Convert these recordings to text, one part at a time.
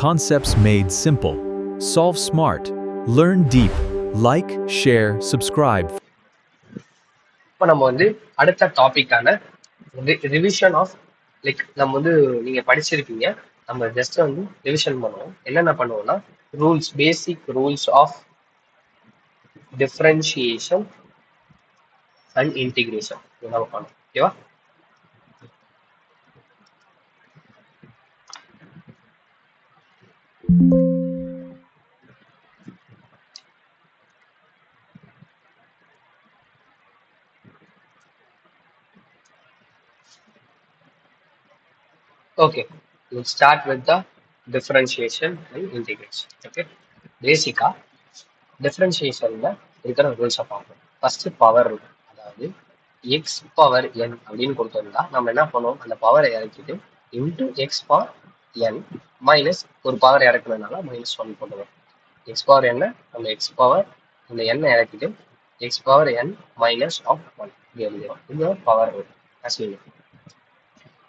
Concepts made simple. Solve smart. Learn deep. Like, share, subscribe. இப்போ நம்ம அடுத்த டாபிக்கான revision of நம்ம நீங்க படிச்சிருப்பீங்க. நம்ம ஜஸ்ட் ரிவிஷன் பண்ணுவோம். என்னென்ன பண்ணுவோம்னா rules, basic rules of differentiation and integration நம்ம பண்ணுவோம். ஓகேவா? Okay, we'll start with the differentiation and integration. Okay, பேசிக்கா டிஃபரன்ஷியேஷன்ல இருக்கிற ரூல்ஸை பார்ப்போம். ஃபர்ஸ்ட் பவர் ரூல், அதாவது எக்ஸ் பவர் என் அப்படின்னு கொடுத்துருந்தா நம்ம என்ன பண்ணுவோம், அந்த பவரை இறக்கிட்டு into x power n minus ஒரு பவர் இறக்குறதுனால -1 போட்டுவோம். எக்ஸ் பவர் என்ன, நம்ம எக்ஸ் பவர் இந்த எண்ணை இறக்கிட்டு x power n minus of 1 இப்படி எழுதிடும். இது பவர் ரூல்.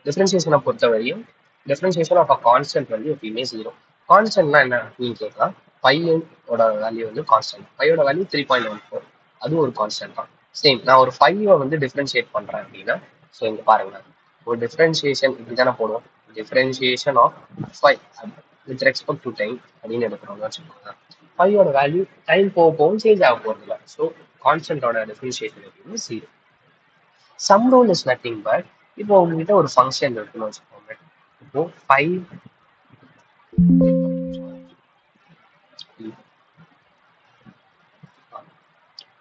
டிஃபரன்ஷியேஷனை பொறுத்த வரையும் differentiation of a constant value எப்பயுமே 0. கான்ஸ்டன்ட்னா என்ன அப்படின்னு கேட்கலாம். பையோட வேல்யூ கான்ஸ்டன்ட். பையோட வேல்யூ 3.14, அது ஒரு கான்ஸ்டன்ட் தான். சேம் நான் ஒரு 5 டிஃபரன்ஷியேட் பண்றேன் அப்படின்னா, ஸோ இங்க பாருங்க, ஒரு டிஃபரன்ஷியேஷன் இப்படி தானே போடுவோம். Differentiation of 5 with respect to time அப்படின்னு எடுக்கிறோம்னு வச்சுக்கோங்க. பையோட வேல்யூ டைம் போக போகும் சேஞ்ச் ஆக போறது இல்லை. ஸோ கான்ஸ்டன்டோட டிஃபரன்ஷியேஷன் எப்பயுமே 0. Sum rule is nothing but, இப்போ உங்ககிட்ட ஒரு ஃபங்க்ஷன் இருக்குன்னு வச்சுக்கோங்க. இப்போ 5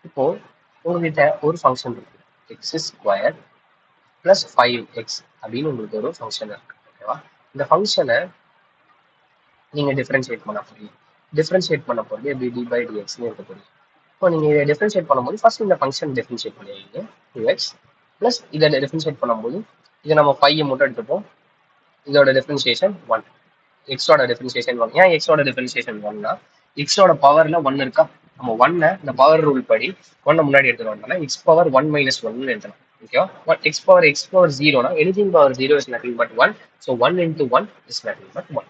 இப்போ உங்ககிட்ட ஒரு ஃபங்க்ஷன் இருக்கு, எக்ஸ் ஸ்கொயர் பிளஸ் 5x அப்படின்னு உங்களுக்கு ஒரு ஃபங்க்ஷன் இருக்கு. ஓகேவா? இந்த ஃபங்க்ஷனை நீங்க டிஃபரன்ஷியேட் பண்ண போறீங்க. டிஃபரன்ஷியேட் பண்ண போறது எப்படி, டி பை டிஎக்ஸ்னு இருக்க போறீங்க. இப்போ நீங்க இதை டிஃபரன்ஷியேட் பண்ணும்போது ஃபர்ஸ்ட் இந்த ஃபங்க்ஷன் டிஃபரன்ஷியேட் பண்ணுவீங்க 2x பிளஸ் இதை டிஃபரன்ஷியேட் பண்ணும்போது இதை நம்ம 5 மட்டும் எடுத்துப்போம். இதோட டிஃபரன்ஷியேஷன் 1, எக்ஸோட டிஃபரன்ஷியேஷன் 1. ஏன் எக்ஸோட டிஃபரன்ஷியேஷன் 1னா எக்ஸோட பவர்ல 1 இருக்கா, நம்ம 1 இந்த பவர் ரூல் படி 1 முன்னாடி எடுத்துட்டோம்னா எக்ஸ் பவர் 1 மைனஸ் 1 எழுதலாம். ஓகேவா? எக்ஸ் பவர் 0னா anything power 0 is nothing but 1. So 1 into 1 is nothing but 1.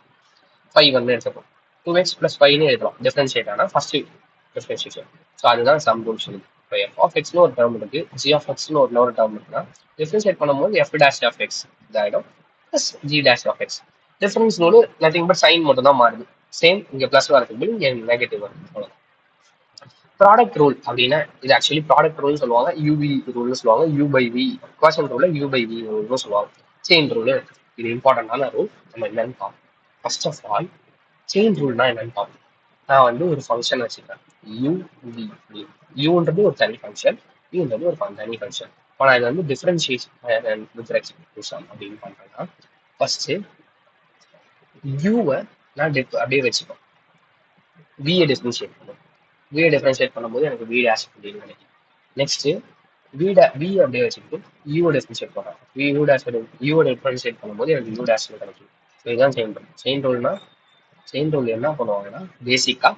5 எடுத்துப்போம். 2x plus 5 எழுதலாம் டிஃபரன்ஷியேட் ஆனால் ஃபர்ஸ்ட் டிஃபரன்ஷியேஷன். ஸோ அதுதான் சம் ரூல் சொல்லுது. இப்போ எஃப் ஆஃப் எக்ஸ்னு ஒரு டேர்ம் இருக்கு, ஜி ஆஃப் எக்ஸ்னு ஒரு டேர்ம் இருக்குன்னா டிஃபரன்ஷியேட் பண்ணும்போது எஃப் டேஷ் ஆஃப் எக்ஸ் இதாயிடும் plus g dash of x. Difference rule nothing but sign மட்டும் தான் மாறுது. சேம் இங்க பிளஸ் வரதுக்கு இங்க நெகட்டிவ் வருது. அவ்வளோ. ப்ராடக்ட் ரூல் அப்படின்னா இது ஆக்சுவலி ப்ராடக்ட் ரூல்னு சொல்லுவாங்க, யூவி ரூல்னு சொல்லுவாங்க, யூ பை வி குவாஷன் ரூல யூ பை வி ரூல்னு சொல்லுவாங்க. செயின் ரூல் இது இம்பார்ட்டன்டான ரூல். நம்ம என்னன்னு பார்ப்போம். ஃபர்ஸ்ட் ஆஃப் ஆல் செயின் ரூல்னா என்னன்னு பார்ப்போம். நான் ஒரு ஃபங்க்ஷன் வச்சுக்கிறேன், யூ வி. யூன்றது ஒரு தனி ஃபங்க்ஷன், வின்றது ஒரு தனி ஃபங்க்ஷன். இப்போ நான் இது differentiation with respect to sum அப்படின்னு பண்றேன்னா ஃபர்ஸ்ட் யூவை நான் அப்படியே வச்சுப்பேன், வியை டிஃபரன்ஷியேட் பண்ணுவேன். வியை டிஃபரன்ஷியேட் பண்ணும்போது எனக்கு வி டேஷ் அப்படின்னு நினைக்கிறேன். நெக்ஸ்ட் வி அப்படியே வச்சுக்கிட்டு யூ டிஃபரன்ஷியேட் பண்ணுறேன். யூ டிஃபரன்ஷியேட் பண்ணும்போது எனக்கு யூ டேஷ் கிடைக்கும். ஸோ இதுதான் செயின் ரூல். செயின் ரூல் என்ன பண்ணுவாங்கன்னா பேசிக்கா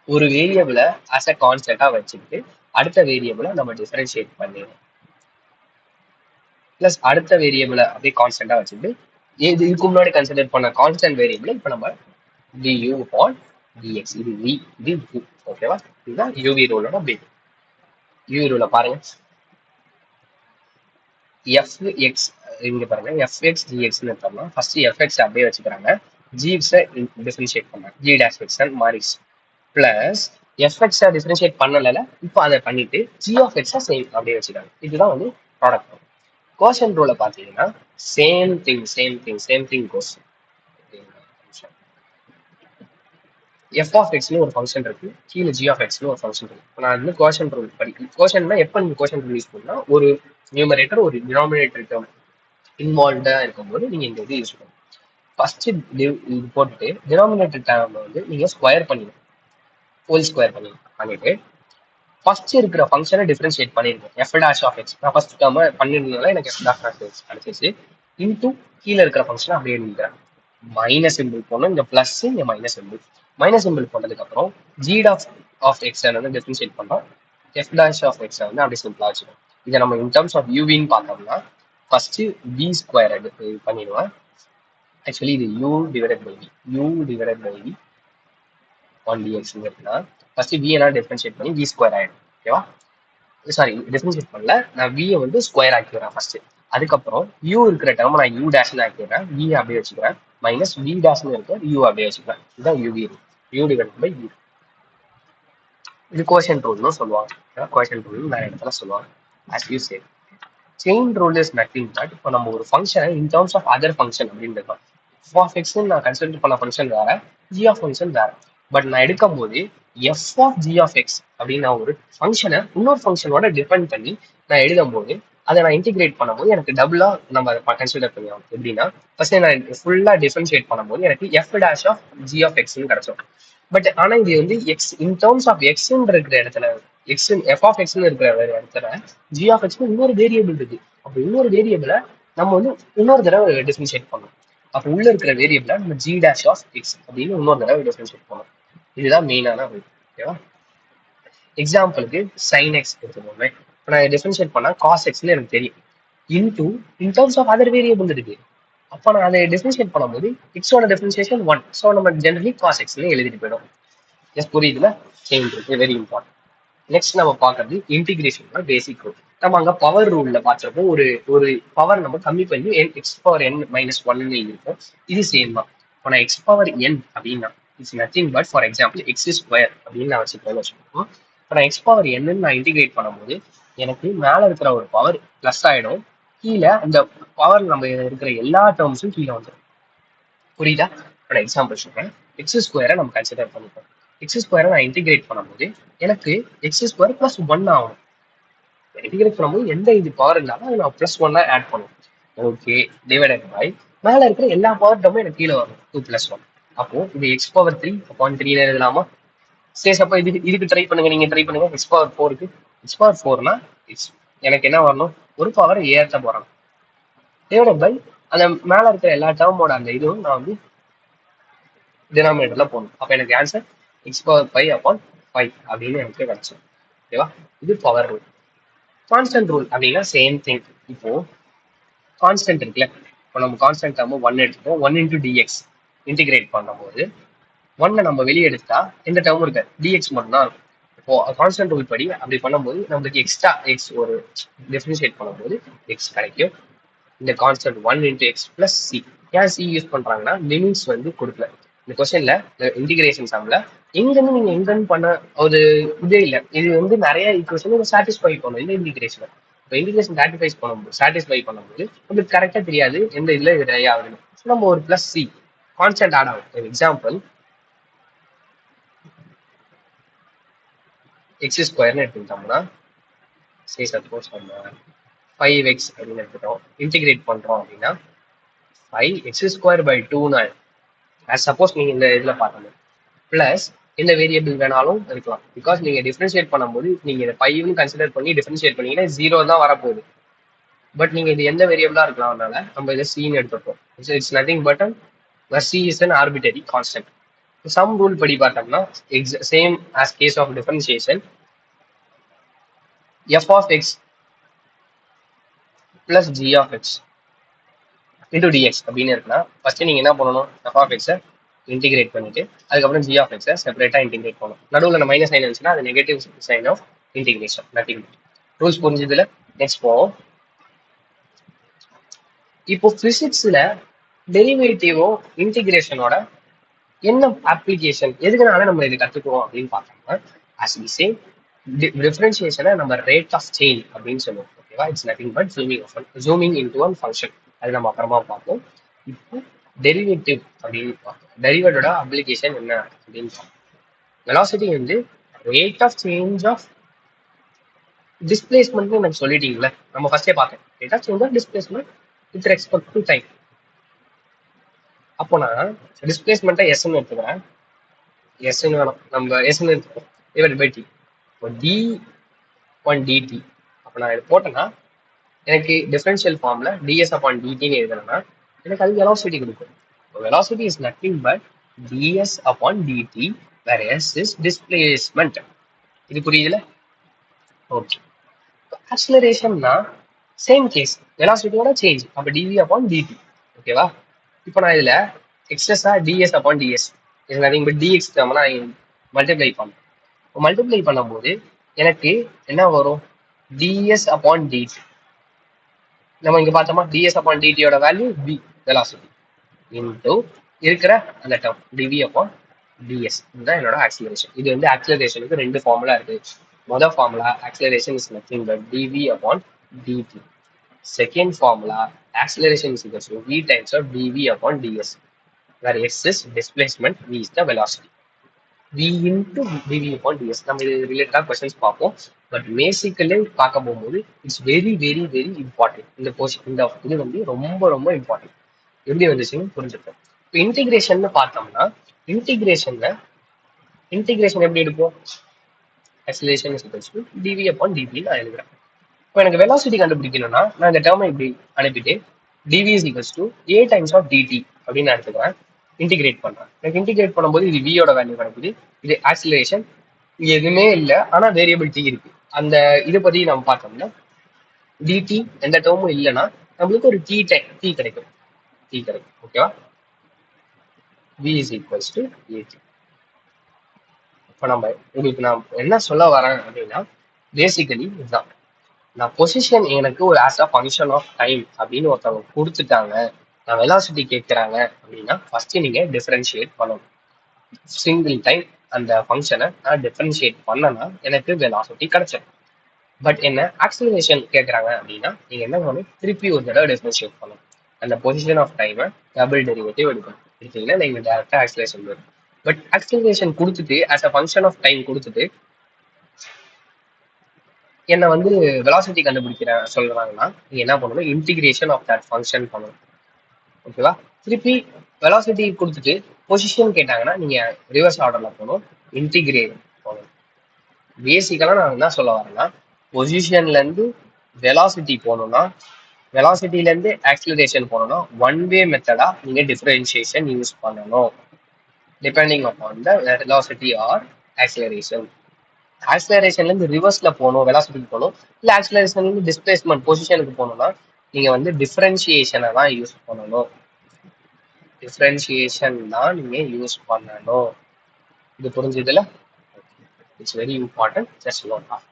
ஒரு வேரியபிளை அஸ் அ கான்ஸ்டன்டா வச்சுக்கிட்டு அடுத்த வேரியபிளை நம்ம டிஃபரன்ஷியேட் பண்ணிடுவோம். பிளஸ் அடுத்த வேரியபிளை அப்படியே கான்ஸ்டன்டா வச்சுக்கிட்டு இதுக்கு முன்னாடி கன்சிடர் பண்ண கான்ஸ்டன்ட் வேரியபிளை இப்போ நம்ம du upon dx, இது v, இது u. ஓகேவா? இதுதான் யூவி ரூலோட பேஸ். யூவி ரூல பாருங்க, fx இங்க பாருங்க, fx gx ன்னு எடுத்தோம்னா ஃபர்ஸ்ட் fx அப்படியே வச்சுக்கிறாங்க, gx டிஃபரன்ஷியேட் பண்றாங்க, g dash x மாறிஸ் பிளஸ் fx டிஃபரன்ஷியேட் பண்ணல, இப்போ அதை பண்ணிட்டு g of x சேம் அப்படியே வச்சுக்கிறாங்க. இதுதான் ப்ராடக்ட் ரூல். கோஷன் ரூல பாத்தீங்கன்னா same thing goes. F of எக்ஸ்னு ஒரு ஃபங்க்ஷன் இருக்கு, கீழே ஜி ஆஃப் எக்ஸ்னு ஒரு ஃபங்க்ஷன் இருக்கு. இப்போ நான் கோஷன் ரூல் கோஷன்னா எப்போ நீங்க கோஷன் ரூல் யூஸ் பண்ணா ஒரு நியூமரேட்டர் ஒரு டினாமினேட்டர் டேர்ம் இன்வால்வ்டா இருக்கும்போது நீங்க இந்த இது யூஸ் பண்ணணும். ஃபர்ஸ்ட் இது போட்டுட்டு டினாமினேட்டர் டேர்ம் நீங்க ஸ்கொயர் பண்ணிடணும், ஹோல் ஸ்கொயர் பண்ணிட்டு ஃபர்ஸ்ட் இருக்கிற ஃபங்க்ஷனை டிஃபரன்ஷியேட் பண்ணிருக்கேன், எஃப் டேஷ் ஆஃப் எக்ஸ். நான் ஃபர்ஸ்ட் டேர்ம் பண்ணிருந்தனால எனக்கு எஃப் டேஷ் ஆஃப் எக்ஸ் கிடைச்சிச்சு. இன்டூ கீழே இருக்கிற ஃபங்க்ஷனை அப்படியே எழுதிக்கிறேன். மைனஸ் சிம்பிள் போடணும், இங்க பிளஸ் இங்க மைனஸ் சிம்பிள் போட்டதுக்கு அப்புறம் ஜி ஆஃப் எக்ஸ் டிஃபரன்ஷியேட் பண்றோம், எஃப் டேஷ் ஆஃப் எக்ஸ் அப்படி சிம்பிளா வச்சுக்கணும். இதை நம்ம இன் டர்ம்ஸ் ஆஃப் யூவின்னு பார்த்தோம்னா ஃபர்ஸ்ட் பி ஸ்கொயர் பண்ணிடுவேன் ஆக்சுவலி இது u divided by v, u divided by v on dx இருக்குன்னா ஃபர்ஸ்ட் v எல்லாம் டிஃபரன்ஷியேட் பண்ணி v ஸ்கொயர் ஆயிடும். ஓகேவா? சாரி, டிஃபரன்ஷியேட் பண்ணல, நான் v வந்து ஸ்கொயர் ஆக்கிடுறேன் ஃபர்ஸ்ட். அதுக்கப்புறம் u இருக்கிற டேர்ம் நான் u டேஷ்னு ஆக்கிடுறேன், v அப்படியே வச்சுக்கிறேன், மைனஸ் v டேஷ்னு இருக்க u அப்படியே வச்சுக்கிறேன். இதுதான் uv, u divided by v. இது கோஷன் ரூல்னு சொல்லுவாங்க. கோஷன் ரூல் நிறைய இடத்துல சொல்லுவாங்க. As you say, chain rule is nothing but இப்போ நம்ம ஒரு ஃபங்க்ஷனை in terms of other function அப்படின்னு இருக்கோம். f of x நான் கன்சிடர் பண்ண ஃபங்க்ஷன் வேற, g of ஃபங்க்ஷன் வேற. பட் நான் எடுக்கும் போது f of g of x அப்படின்னு நான் ஒரு ஃபங்க்ஷனை இன்னொரு ஃபங்க்ஷனோட டிபெண்ட் பண்ணி நான் எழுதும் போது அதை நான் இன்டிகிரேட் பண்ணும்போது எனக்கு டபுளா நம்ம அதை கன்சிடர் பண்ணுவோம். எப்படின்னா ஃபர்ஸ்ட் நான் ஃபுல்லா டிஃபரன்ஷியேட் பண்ணும்போது எனக்கு f dash of g of x கிடைச்சோம். பட் ஆனா இது வந்து எக்ஸ் இன் டர்ம்ஸ் ஆஃப் எக்ஸ்ன்னு இருக்கிற இடத்துல, எக்ஸ் எஃப் ஆஃப் எக்ஸ்ன்னு இருக்கிற இடத்துல g of x இன்னொரு வேரியபிள் இருக்கு. அப்போ இன்னொரு வேரியபிளை நம்ம வந்து இன்னொரு தடவை டிஃபரன்ஷியேட் பண்ணணும். அப்போ உள்ள இருக்கிற வேரியபிளை நம்ம g dash of x அப்படின்னு இன்னொரு தடவை டிஃபரன்ஷியேட் பண்ணணும். இதுதான் மெயினான ரூல். ஓகேவா? எக்ஸாம்பிளுக்கு sin x எடுத்துக்கோங்க. இப்போ நான் டிஃபரன்ஷியேட் பண்ணா cos xன்னு எனக்கு தெரியும். Into in terms of other variable இருக்கு. அப்போ நான் அதை டிஃபரன்ஷியேட் பண்ணும்போது எக்ஸோட டிஃபரன்ஷியேஷன் 1. ஸோ நம்ம ஜெனரலி cos xன்னு எழுதிட்டு போயிடும். எஸ், புரியுதுல? Chain rule very important. Next நம்ம பார்க்கறது இன்டிகிரேஷன் பேசிக் ரூல். நம்ம அங்க பவர் ரூல்ல பார்த்தப்போ ஒரு ஒரு பவர் நம்ம கம்மி பண்ணி எக்ஸ் பவர் என் மைனஸ் ஒன்னு இருக்கும். இது சேம் தான். இப்போ நான் எக்ஸ் பவர் என் அப்படின்னா it's nothing but for example X square அப்படின்னு நான் வச்சுக்கோம். இப்போ நான் எக்ஸ் பவர் என்னு நான் இன்டிகிரேட் பண்ணும்போது எனக்கு மேல இருக்கிற ஒரு பவர் பிளஸ் ஆயிடும், கீழே அந்த பவர் நம்ம இருக்கிற எல்லா டேர்ம்ஸும் கீழே வந்துடும். புரியுதா? இப்போ எக்ஸாம்பிள் சொல்றேன். எக்ஸ் ஸ்கொயரை நம்ம கன்சிடர் பண்ணிப்போம். எக்ஸ் ஸ்கொயரை நான் இன்டிகிரேட் பண்ணும்போது எனக்கு எக்ஸ் ஸ்கொயர் பிளஸ் 1 ஆகும். இன்டிகிரேட் பண்ணும்போது எந்த இது பவர் இருந்தாலும் அதை நான் பிளஸ் 1 ஆட் பண்ணுவோம். ஓகே, டிவைடட் பை மேல இருக்கிற எல்லா பவர் டேர்மும் எனக்கு கீழே வரும் 2 + 1. அப்போ இது எக்ஸ் பவர் 3/3 எழுதலாமா? சேஸ் அப்போ இதுக்கு ட்ரை பண்ணுங்க, நீங்க ட்ரை பண்ணுங்க. எக்ஸ் பவர் 4க்கு எக்ஸ் பவர் 4னா எனக்கு என்ன வரணும்? ஒரு பவர் ஏற்ற போறேன். டிவைடட் பை அந்த மேல இருக்கிற எல்லா டேர்மோட அந்த இதுவும் நான் வந்து டினாமினேட்டர்ல போடணும். அப்ப எனக்கு ஆன்சர் எக்ஸ் பவர் 5/5 அப்படின்னு எனக்கு கிடைச்சோம். ஓகேவா? இது பவர் ரூல். கான்ஸ்டன்ட் ரூல் அப்படின்னா சேம் திங். இப்போ கான்ஸ்டன்ட் இருக்குல்ல, இப்போ நம்ம கான்ஸ்டன்ட் டேர்ம் 1 எடுத்துப்போம். 1 × dx இன்டிகிரேட் பண்ணும்போது 1 நம்ம வெளியே எடுத்தா எந்த டேர்மும் இருக்காது, dx மட்டும் தான் இருக்கும். இப்போ கான்ஸ்டன்ட் ரூல் படி அப்படி பண்ணும்போது நம்மளுக்கு எக்ஸ்ட்ரா எக்ஸ் ஒரு டிஃபரன்ஷியேட் பண்ணும்போது எக்ஸ் கிடைக்கும். இந்த கான்ஸ்டன்ட் 1 × x + c. ஏன் c யூஸ் பண்றாங்கன்னா லிமிட்ஸ் வந்து கொடுக்கல. இந்த கொஸ்டின்ல இன்டிகிரேஷன் சம்ல எங்கன்னு நீங்க எங்கன்னு பண்ண ஒரு இதே இல்லை. இது வந்து நிறைய ஈக்குவேஷன் சாட்டிஸ்ஃபை பண்ணும் இந்த இன்டிகிரேஷன். இப்போ இன்டிகிரேஷன் சாட்டிஸ்ஃபை பண்ணும்போது உங்களுக்கு கரெக்டா தெரியாது எந்த இதுல இது நிறைய ஆகுதுன்னு. நம்ம ஒரு +c கான்ஸ்டன்ட் ஆட் ஆகும். எக்ஸாம்பிள் எக்ஸ் ஸ்கொயர்னு எடுத்துக்கிட்டோம்னா சரி சப்போஸ் நம்ம 5x அப்படின்னு எடுத்துட்டோம், இன்டிகிரேட் பண்றோம் அப்படின்னா 5x²/2 சப்போஸ் நீங்க இந்த இதுல பார்க்கணும். பிளஸ் எந்த வேரியபிள் வேணாலும் இருக்கலாம். பிகாஸ் நீங்க டிஃபரன்ஷியேட் பண்ணும்போது நீங்க இதை 5ன்னு கன்சிடர் பண்ணி டிஃபரன்ஷியேட் பண்ணீங்கன்னா 0 தான் வரப்போகுது. பட் நீங்க இது எந்த வேரியபிளா இருக்கலாம், அதனால நம்ம இதை c-ன்னு எடுத்துப்போம். It's nothing but c is an arbitrary constant. Sum rule படி பார்த்தோம்னா same as case of differentiation f of x plus g of x into dx அப்படின்னு இருக்குன்னா ஃபர்ஸ்ட் நீங்க என்ன பண்ணணும்? f of x இன்டிகிரேட் பண்ணிட்டு அதுக்கப்புறம் g of x செப்பரேட்டா இன்டிகிரேட் பண்ணணும். நடுவில் அந்த மைனஸ் சைன் இருந்துச்சுன்னா அது negative sign of integration. Nothing. Rules புரிஞ்சதுல நெக்ஸ்ட் போவோம். இப்போ பிசிக்ஸ்ல டெரிவேட்டிவோ இன்டிகிரேஷனோட என்ன அப்ளிகேஷன், எதுக்குனால நம்ம இது கத்துக்குவோம் அப்படின்னு பார்த்தோம்னா as we say டிஃபரன்ஷியேஷனை நம்ம ரேட் ஆஃப் சேஞ்ச் அப்படின்னு சொல்லுவோம். ஓகேவா? It's nothing but zooming into one function. அது நம்ம அப்புறமா பார்ப்போம். இப்போ டெரிவேட்டிவ் அப்படின்னு பார்ப்போம். டெரிவேட்டோட அப்ளிகேஷன் என்ன அப்படின்னு பார்ப்போம். வெலாசிட்டி வந்து rate of change of displacement எனக்கு சொல்லிட்டீங்களே, நம்ம ஃபர்ஸ்டே பார்த்தோம். Rate of change of displacement with respect to time. அப்போ நான் டிஸ்பிளேஸ்மெண்ட்டை எஸ்ன்னு எடுத்துக்கிறேன். எஸ்ன்னு வேணும், நம்ம எஸ்ன்னு எடுத்துக்கோம். Divide by D. இப்போ d1 dt. அப்போ நான் இது போட்டேன்னா எனக்கு டிஃபரன்ஷியல் ஃபார்ம்ல ds/dtன்னு எழுதுனா எனக்கு அது வெலாசிட்டி கொடுக்கும். Velocity is nothing but ds/dt where s is displacement. இது புரியுதுல? ஓகே. ஆக்சிலரேஷன்னா சேம் கேஸ், வெலாசிட்டியோட சேஞ்ச். அப்போ dv/dt. ஓகேவா? இப்போ நான் இதுல எக்ஸஸா ds upon ds is nothing but dx term நான் மல்டிப்ளை பண்ணேன். மல்டிப்ளை பண்ணும்போது எனக்கு என்ன வரும்? டிஎஸ் அப்பான் டிடி. நம்ம இங்க பார்த்தோமா டிஎஸ் அப்பான் டிடியோட வேல்யூ பி வெலாசிட்டி இன்டூ இருக்கிற அந்த டேர்ம் டிவி அப்பான் டிஎஸ். இதுதான் என்னோட ஆக்சிலரேஷன். இது வந்து ஆக்சிலரேஷனுக்கு ரெண்டு ஃபார்முலா இருக்கு. மொதல் formula acceleration is nothing but dv upon dt. Second formula acceleration is equal to v times of dv upon ds, where s is displacement, v is the velocity. v into dv upon ds. நம்ம இது ரிலேட்டடா questions பார்ப்போம். But basically பார்க்க போகும்போது it's very very very important. இந்த இது வந்து ரொம்ப ரொம்ப இம்பார்ட்டன்ட். எப்படி வந்துச்சுன்னு புரிஞ்சுப்போம். இப்போ இன்டிகிரேஷன் பார்த்தோம்னா இன்டிகிரேஷன் எப்படி எடுப்போம்? acceleration is equal to dv upon dt நான் எழுதுறேன். இப்போ எனக்கு வெலாசிட்டி கண்டுபிடிக்கணும்னா நான் இந்த டேர்மை இப்படி அனுப்பிட்டு dv is equals to a times of dt அப்படின்னு நான் எடுத்துக்கிறேன். இன்டிகிரேட் பண்றேன். எனக்கு இன்டிகிரேட் பண்ணும்போது இது v யோட வேல்யூ கிடைக்குது. இது ஆக்சிலரேஷன் எதுவுமே இல்லை, ஆனா வேரியபிள் t இருக்கு. அந்த இதை பத்தி நம்ம பார்த்தோம்னா dt எந்த டேர்மும் இல்லைன்னா நம்மளுக்கு ஒரு t கிடைக்கும். ஓகேவா? v is equals to at. இப்போ நம்ம உங்களுக்கு நான் என்ன சொல்ல வரேன் அப்படின்னா பேசிக்கலி இதுதான். நான் பொசிஷன் எனக்கு ஒரு as a function of time அப்படின்னு ஒருத்தவங்க கொடுத்துட்டாங்க, நான் வெலாசிட்டி கேட்குறாங்க அப்படின்னா ஃபர்ஸ்ட் நீங்க டிஃபரன்ஷியேட் பண்ணணும். சிங்கிள் டைம் அந்த ஃபங்க்ஷனை நான் டிஃபரன்ஷியேட் பண்ணனா எனக்கு வெலாசிட்டி கிடைச்சிடும். பட் என்ன ஆக்சிலரேஷன் கேட்குறாங்க அப்படின்னா நீங்க என்ன பண்ணணும்? திருப்பி ஒரு தடவை டிஃபரன்ஷியேட் பண்ணணும். அந்த பொசிஷன் ஆஃப் டைமை டபுள் டெரிவேட்டிவ் எடுக்கணும். எடுத்தீங்கன்னா நீங்க டேரக்டா ஆக்சிலரேஷன் வரும். பட் ஆக்சிலரேஷன் கொடுத்துட்டு as a function of time கொடுத்துட்டு என்ன வந்து வெலாசிட்டி கண்டுபிடிக்கிற சொல்றாங்கன்னா நீங்க என்ன பண்ணணும்? இன்டிகிரேஷன் ஆஃப் தட் ஃபங்க்ஷன் பண்ணணும். ஓகேவா? திருப்பி வெலாசிட்டி கொடுத்துட்டு பொசிஷன் கேட்டாங்கன்னா நீங்க ரிவர்ஸ் ஆர்டர்ல போகணும், இன்டிகிரேட் போகணும். பேசிக்கலா நான் என்ன சொல்ல வரேன்னா பொசிஷன்ல இருந்து வெலாசிட்டி போகணும்னா வெலாசிட்டில இருந்து ஆக்சிலரேஷன் போகணும்னா ஒன் வே மெத்தடா நீங்க டிஃபரன்ஷியேஷன் யூஸ் பண்ணணும், depending upon the velocity or acceleration. ஆக்சிலரேஷன்ல இருந்து ரிவர்ஸ்ல போகணும், வெலாசிட்டிக்கு போகணும், இல்ல ஆக்சிலரேஷன்ல இருந்து டிஸ்பிளேஸ்மெண்ட் பொசிஷனுக்கு போகணும்னா நீங்க வந்து டிஃபரன்ஷியேஷனை தான் யூஸ் பண்ணணும். டிஃபரன்ஷியேஷன் தான் நீங்க யூஸ் பண்ணணும். இது புரிஞ்சுதுல? It's very important. Just note of.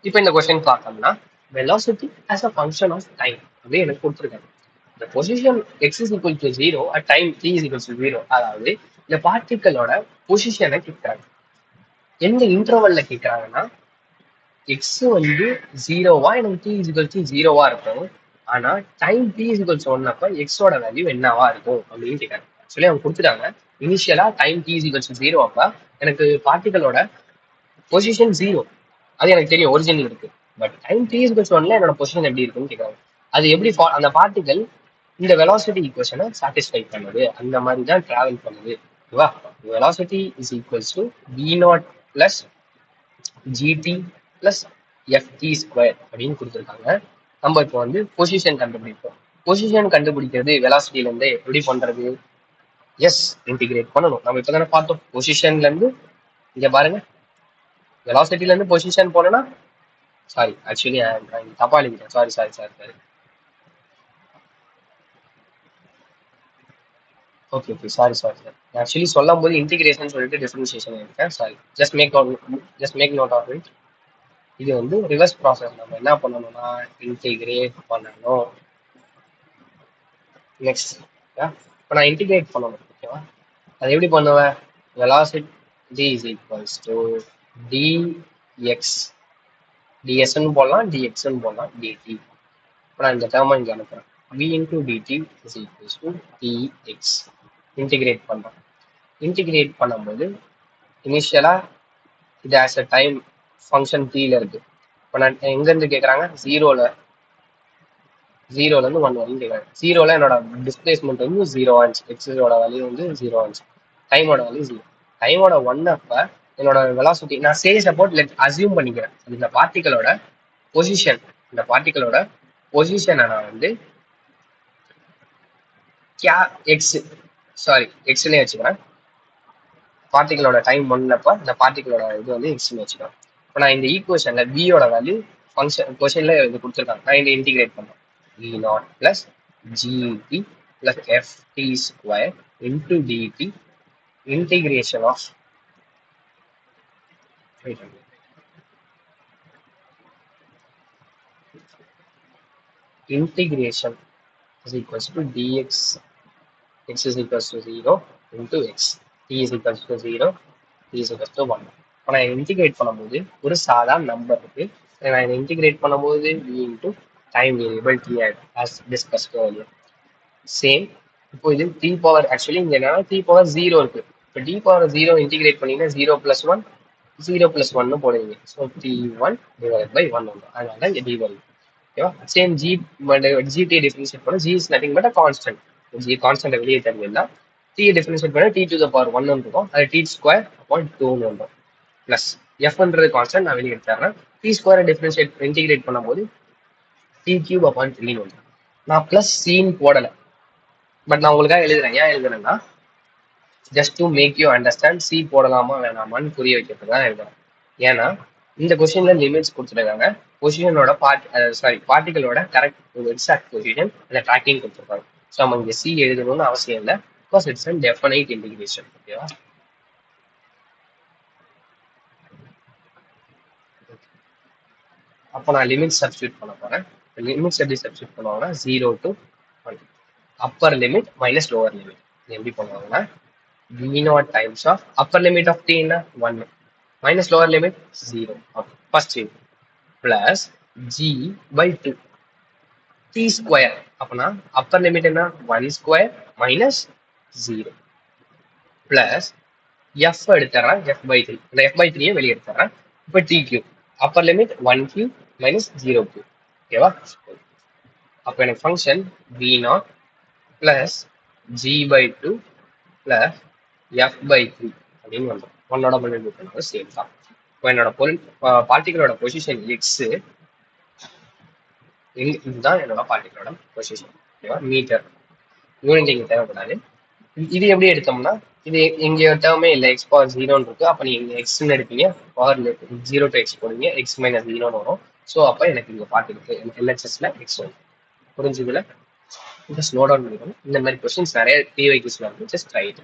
இப்போ இந்த கொஸ்டின் பார்த்தோம்னா velocity as a function of time அப்படி எனக்கு கொடுத்துருக்காங்க. இந்த position x is equal to 0 at time t is equal to 0. அதாவது இந்த பார்ட்டிக்கலோட பொசிஷனை கேட்குறாங்க. எந்த இன்டர்வல்ல கேட்குறாங்கன்னா எக்ஸ் வந்து 0வா எனக்கு t is equal to 0வா இருக்கும். ஆனா time t is equal to 1 அப்ப எக்ஸோட வேல்யூ என்னவா இருக்கும் அப்படின்னு கேட்குறாங்க. ஆக்சுவலி அவங்க கொடுத்துட்டாங்க இனிஷியலா time t is equal to 0 அப்ப எனக்கு பார்ட்டிக்கலோட பொசிஷன் 0 அது எனக்கு தெரியும், ஒரிஜினல் இருக்கு. But time t is equal to 1ல என்னோட பொசிஷன் எப்படி இருக்குன்னு கேட்குறாங்க. அது எப்படி அந்த பார்ட்டிகல் இந்த வெலாசிட்டி ஈக்குவேஷனை சாட்டிஸ்ஃபை பண்ணுது, அந்த மாதிரி தான் டிராவல் பண்ணுது. ஓகேவா? Velocity is equals to v0 plus gt plus ft square அப்படின்னு கொடுத்துருக்காங்க. நம்ம இப்போ வந்து பொசிஷன் கண்டுபிடிப்போம். பொசிஷன் கண்டுபிடிக்கிறது வெலாசிட்டில இருந்து எப்படி பண்றது? எஸ், இன்டிகிரேட் பண்ணணும். நம்ம இப்போ தானே பார்த்தோம். பொசிஷன்ல இருந்து இங்க பாருங்க, வெலாசிட்டில இருந்து பொசிஷன் போனோம்னா சாரி ஆக்சுவலி தப்பா எழுதிட்டேன். சாரி. Okay sorry. ஆக்சுவலி சொல்லும் போது இன்டிகிரேஷன் சொல்லிட்டு டிஃபரன்ஷியேஷன் எடுத்தேன். Sorry. Just make note of it. இது வந்து ரிவர்ஸ் ப்ராசஸ். நம்ம என்ன பண்ணணும்னா இன்டிகிரேட் பண்ணணும். நெக்ஸ்ட் இப்போ நான் இன்டிகிரேட் பண்ணணும். ஓகேவா? அது எப்படி பண்ணுவேன்? Velocity is equals to dx dsன்னு போடலாம், dxன்னு போடலாம், dt. இப்போ நான் இந்த டேர்மை இங்கே அனுப்புறேன். v into dt is equals to dx. Integrate பண்ணுறோம். இன்டிகிரேட் பண்ணும்போது இனிஷியலா இது ஆஸ் அ டைம் ஃபங்க்ஷன் டீல இருக்கு. இப்போ நான் எங்கேருந்து கேட்குறாங்க? ஜீரோல இருந்து 1 வரையும் கேட்குறாங்க. ஜீரோல என்னோட டிஸ்பிளேஸ்மெண்ட் வந்து 0 ஆன்ஸ், எக்ஸோட வேல்யூ வந்து 0 ஆன்ஸ், டைமோட வேல்யூ 0. டைமோட 1 அப்ப என்னோட வெலாசிட்டி நான் சே சப்போர்ட் அசியூம் பண்ணிக்கிறேன். இந்த பார்ட்டிகளோட பொசிஷன், இந்த பார்ட்டிகளோட பொசிஷனை நான் வந்து எக்ஸ்னே வச்சுக்கிறேன். பார்ட்டிகளோட டைம் ஒன்னப்ப இந்த பார்ட்டிகளோட இது வந்து எக்ஸ்னு வச்சுக்கிறேன். இப்போ நான் இந்த ஈக்குவேஷன்ல வியோட வேல்யூ ஃபங்க்ஷன் கொஸ்டின்ல இது கொடுத்துருக்காங்க. நான் இந்த இன்டிகிரேட் பண்ணேன். v0 plus gt plus ft square into dt integration of integration is equals to dx x is equals to 0 into x t is equals to 0 t is equals to 1. இப்போ நான் integrate பண்ணும்போது ஒரு சாதாரண number இருக்கு. நான் integrate பண்ணும்போது v into time variable t as discussed earlier. Same இப்போ இது t பவர் ஆக்சுவலி இங்க என்னன்னா t பவர் 0 இருக்கு. இப்போ t பவர் 0 இன்டிகிரேட் பண்ணீங்கன்னா 0 plus 1 0 plus 1 போடுவீங்க. ஸோ t1 divided by 1 வரும். அதனால தான் இங்க d வரும். ஓகேவா? சேம் gt டிஃபரன்ஷியேட் பண்ண g is nothing but a constant. g constant வெளியே தருவீங்கன்னா t டிஃபரன்ஷியேட் பண்ண t to the power 1 இருக்கும். அது t ஸ்கொயர் அப்பான் 2 வரும். பிளஸ் fன்றது கான்ஸ்டன்ட் நான் வெளியே எடுத்துறேன். t ஸ்கொயர் டிஃபரன்ஷியேட் இன்டிகிரேட் பண்ணும்போது t கியூப் அப்பான் 3 வரும். நான் பிளஸ் சீன் போடல. பட் நான் உங்களுக்காக எழுதுறேன். ஏன் எழுதுறேன்னா just to make you understand C போடலாமா வேணாமான்னு புரிய வைக்கிறதுக்கு தான் எழுதுறேன். ஏன்னா இந்த கொஸ்டின்ல லிமிட்ஸ் கொடுத்துருக்காங்க. பொசிஷனோட பார்ட்டிகளோட கரெக்ட் எக்ஸாக்ட் பொசிஷன் அந்த ட்ராக்கிங் கொடுத்துருக்காங்க. ஸோ நம்ம இங்கே சி எழுதணும்னு அவசியம் இல்லை. Because it's and definite integration. ஓகேவா? அப்போ நான் லிமிட் சப்ஸ்டியூட் பண்ண போறேன். லிமிட்ஸ் எப்படி சப்ஸ்டியூட் பண்ணுவாங்கன்னா 0 to 1 upper limit minus lower limit எப்படி பண்ணுவாங்கன்னா v0 times of upper limit of t என்ன 1 minus lower limit 0 first thing plus g by 2 t square அப்பனா upper limit என்ன 1 square minus 0 plus f எடுத்துறேன் f by 3 இந்த f by 3 வெளிய எடுத்துறேன். இப்போ t cube upper limit 1 cube minus 0 cube. ஓகேவா? அப்போ எனக்கு function v0 plus g by 2 plus f by 3 அப்படின்னு வந்துடும். ஒன்னோட மல்டிபிள் சேம் தான். இப்போ என்னோட பார்ட்டிகளோட பொசிஷன் எக்ஸ் இதுதான் என்னோட பார்ட்டிகளோட பொசிஷன். ஓகேவா? மீட்டர் யூனிட் இங்கே தேவைப்படாது. இது எப்படி எடுத்தோம்னா இது இங்கே டேர்மே இல்லை எக்ஸ் பவர் 0 இருக்கு. அப்போ நீங்க எக்ஸ்ன்னு எடுப்பீங்க பவர் 0 to x போடுவீங்க எக்ஸ் மைனஸ் 0 வரும். ஸோ அப்போ எனக்கு இங்கே பார்ட்டிக்கு எல்ஹெச்எஸ்ல எக்ஸ் வரும். புரிஞ்சுதுல? ஜஸ்ட் நோட் டவுன் பண்ணிக்கணும். இந்த மாதிரி கொஸ்டின்ஸ் நிறைய டிவைக்கிஸ்ல இருக்கு. Just try it.